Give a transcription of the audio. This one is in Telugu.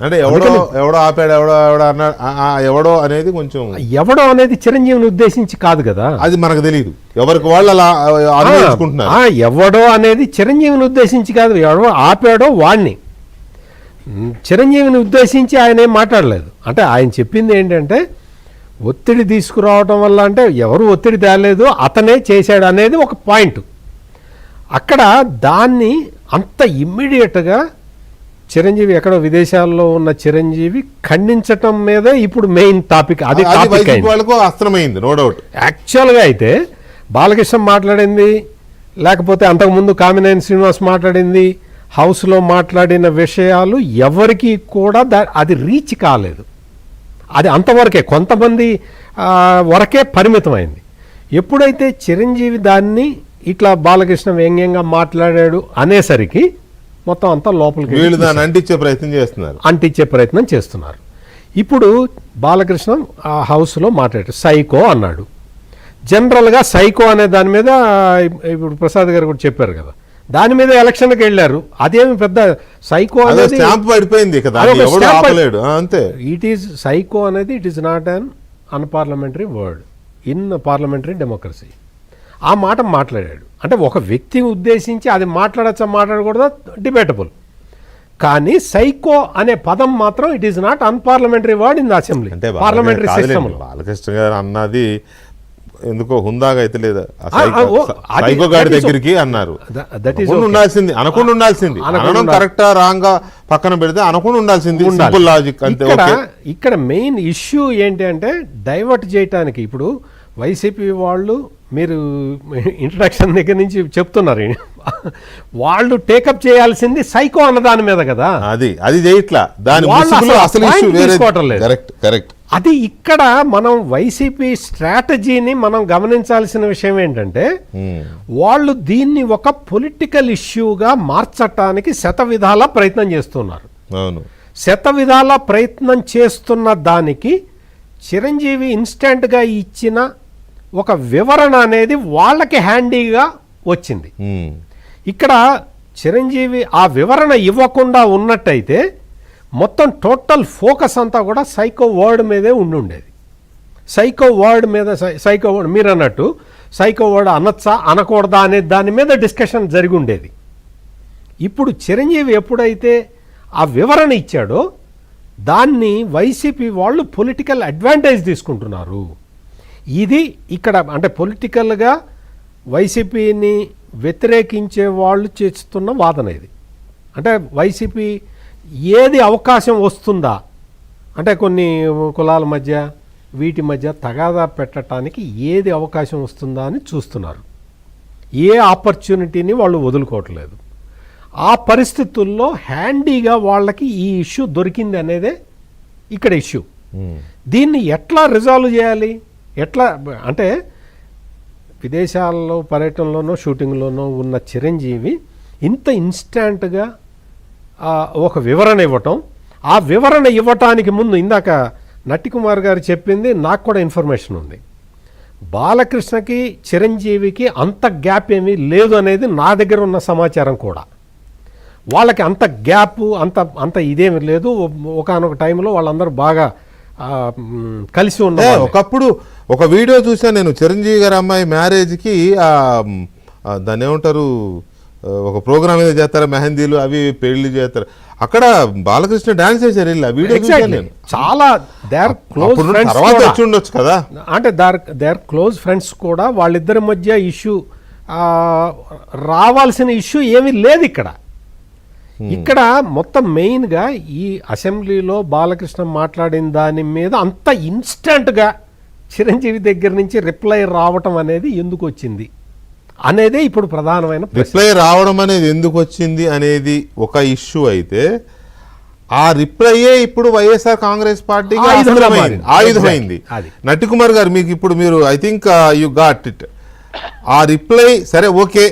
అంటే ఎవడో ఆపాడు ఎవడో అనేది కొంచెం ఎవడో అనేది చిరంజీవిని ఉద్దేశించి కాదు కదా, అది మనకు తెలియదు. ఎవరికి వాళ్ళు అలా ఆలోచించుకుంటున్నారు. ఎవడో అనేది చిరంజీవిని ఉద్దేశించి కాదు, ఎవడో ఆపాడో వాడిని. చిరంజీవిని ఉద్దేశించి ఆయన ఏం మాట్లాడలేదు. అంటే ఆయన చెప్పింది ఏంటంటే ఒత్తిడి తీసుకురావడం వల్ల, అంటే ఎవరు ఒత్తిడి తేలేదు, అతనే చేశాడు అనేది ఒక పాయింట్. అక్కడ దాన్ని అంత ఇమ్మీడియట్గా చిరంజీవి, ఎక్కడో విదేశాల్లో ఉన్న చిరంజీవి ఖండించటం మీద ఇప్పుడు మెయిన్ టాపిక్. అది అస్త్రమైంది, నో డౌట్. యాక్చువల్గా అయితే బాలకృష్ణ మాట్లాడింది, లేకపోతే అంతకుముందు కామినేని శ్రీనివాస్ మాట్లాడింది, హౌస్లో మాట్లాడిన విషయాలు ఎవరికి కూడా అది రీచ్ కాలేదు. అది అంతవరకే, కొంతమంది వరకే పరిమితమైంది. ఎప్పుడైతే చిరంజీవి దాన్ని ఇట్లా బాలకృష్ణ వ్యంగ్యంగా మాట్లాడాడు అనేసరికి మొత్తం అంతా లోపలికి వీళ్ళు దాన్ని అంటించే ప్రయత్నం చేస్తున్నారు. ఇప్పుడు బాలకృష్ణ ఆ హౌస్లో మాట్లాడాడు, సైకో అన్నాడు. జనరల్గా సైకో అనే దాని మీద ఇప్పుడు ప్రసాద్ గారు కూడా చెప్పారు కదా, దాని మీద ఎలక్షన్కి వెళ్ళారు. అదేమి పెద్ద సైకో అనేది ఇట్ ఈజ్ సైకో అనేది it is not an unparliamentary word in parliamentary democracy. ఆ మాట మాట్లాడాడు. అంటే ఒక వ్యక్తిని ఉద్దేశించి అది మాట్లాడకూడదా డిబేటబుల్. కానీ సైకో అనే పదం మాత్రం it is not unparliamentary word in the assembly, parliamentary system. Balakrishna గారు అన్నది ఎందుకో హుందాగా అయితే లేదా, సైకో గారి దగ్గరికి అన్నారు. ఉండాల్సింది, అనకుండా ఉండాల్సింది, అనడం కరెక్టా రాంగా పక్కన పెడితే అనకుండా ఉండాల్సింది, సింపుల్ లాజిక్ అంతే. ఇక్కడ మెయిన్ ఇష్యూ ఏంటి అంటే డైవర్ట్ చేయటానికి ఇప్పుడు వైసీపీ వాళ్ళు, మీరు ఇంట్రడక్షన్ దగ్గర నుంచి చెప్తున్నారు, వాళ్ళు టేకప్ చేయాల్సింది సైకో అన్న దాని మీద కదా, అది చేయట్లా, దాని అసలు తీసుకోవటం లేదు. కరెక్ట్. అది ఇక్కడ మనం వైసీపీ స్ట్రాటజీని మనం గమనించాల్సిన విషయం ఏంటంటే వాళ్ళు దీన్ని ఒక పొలిటికల్ ఇష్యూగా మార్చటానికి శతవిధాల ప్రయత్నం చేస్తున్నారు. శతవిధాల ప్రయత్నం చేస్తున్న దానికి చిరంజీవి ఇన్స్టెంట్గా ఇచ్చిన ఒక వివరణ అనేది వాళ్ళకి హ్యాండీగా వచ్చింది. ఇక్కడ చిరంజీవి ఆ వివరణ ఇవ్వకుండా ఉన్నట్టయితే మొత్తం టోటల్ ఫోకస్ అంతా కూడా సైకో వర్డ్ మీదే ఉండుండేది. సైకో వర్డ్ మీద, సైకో వర్డ్ మీరు అన్నట్టు సైకో వర్డ్ అనొచ్చా అనకూడదా అనే దాని మీద డిస్కషన్ జరిగి ఉండేది. ఇప్పుడు చిరంజీవి ఎప్పుడైతే ఆ వివరణ ఇచ్చాడో దాన్ని వైసీపీ వాళ్ళు పొలిటికల్ అడ్వాంటేజ్ తీసుకుంటున్నారు. ఇది ఇక్కడ అంటే పొలిటికల్గా వైసీపీని వ్యతిరేకించే వాళ్ళు చేస్తున్న వాదన ఇది. అంటే వైసీపీ ఏది అవకాశం వస్తుందా అంటే కొన్ని కులాల మధ్య వీటి మధ్య తగాదా పెట్టడానికి ఏది అవకాశం వస్తుందా అని చూస్తున్నారు. ఏ ఆపర్చునిటీని వాళ్ళు వదులుకోవట్లేదు. ఆ పరిస్థితుల్లో హ్యాండీగా వాళ్ళకి ఈ ఇష్యూ దొరికింది అనేదే ఇక్కడ ఇష్యూ. దీన్ని ఎట్లా రిజాల్వ్ చేయాలి, ఎట్లా అంటే విదేశాల్లో పర్యటనలోనో షూటింగ్లోనో ఉన్న చిరంజీవి ఇంత ఇన్స్టాంట్గా ఒక వివరణ ఇవ్వటం, ఆ వివరణ ఇవ్వటానికి ముందు ఇందాక నట్టికుమార్ గారు చెప్పింది నాకు కూడా ఇన్ఫర్మేషన్ ఉంది. బాలకృష్ణకి చిరంజీవికి అంత గ్యాప్ ఏమీ లేదు అనేది నా దగ్గర ఉన్న సమాచారం కూడా. వాళ్ళకి అంత గ్యాప్ అంత ఇదేమి లేదు. ఒకానొక టైంలో వాళ్ళందరూ బాగా కలిసి ఉన్నారు. ఒకప్పుడు ఒక వీడియో చూసాను నేను, చిరంజీవి గారి అమ్మాయి మ్యారేజ్కి దాన్ని ఏమంటారు, ఒక ప్రోగ్రామ్ ఏదో చేస్తారు, మెహందీలు అవి పెళ్లి చేస్తారు, అక్కడ బాలకృష్ణ డాన్స్ చేశారు. చాలా ఉండొచ్చు కదా, అంటే దే ఆర్ క్లోజ్ ఫ్రెండ్స్ కూడా. వాళ్ళిద్దరి మధ్య ఇష్యూ రావాల్సిన ఇష్యూ ఏమీ లేదు ఇక్కడ. ఇక్కడ మొత్తం మెయిన్గా ఈ అసెంబ్లీలో బాలకృష్ణ మాట్లాడిన దాని మీద అంత ఇన్స్టంట్గా చిరంజీవి దగ్గర నుంచి రిప్లై రావటం అనేది ఎందుకు వచ్చింది అనేదే ఇప్పుడు ప్రధానమైన రిప్లై రావడం అనేది ఎందుకు వచ్చింది అనేది ఒక ఇష్యూ అయితే, ఆ రిప్లైయే ఇప్పుడు వైఎస్ఆర్ కాంగ్రెస్ పార్టీకి ఆయుధమైంది. నట్టికుమార్ గారు, మీకు ఇప్పుడు మీరు I think you got it. ఆ రిప్లై సరే ఓకే,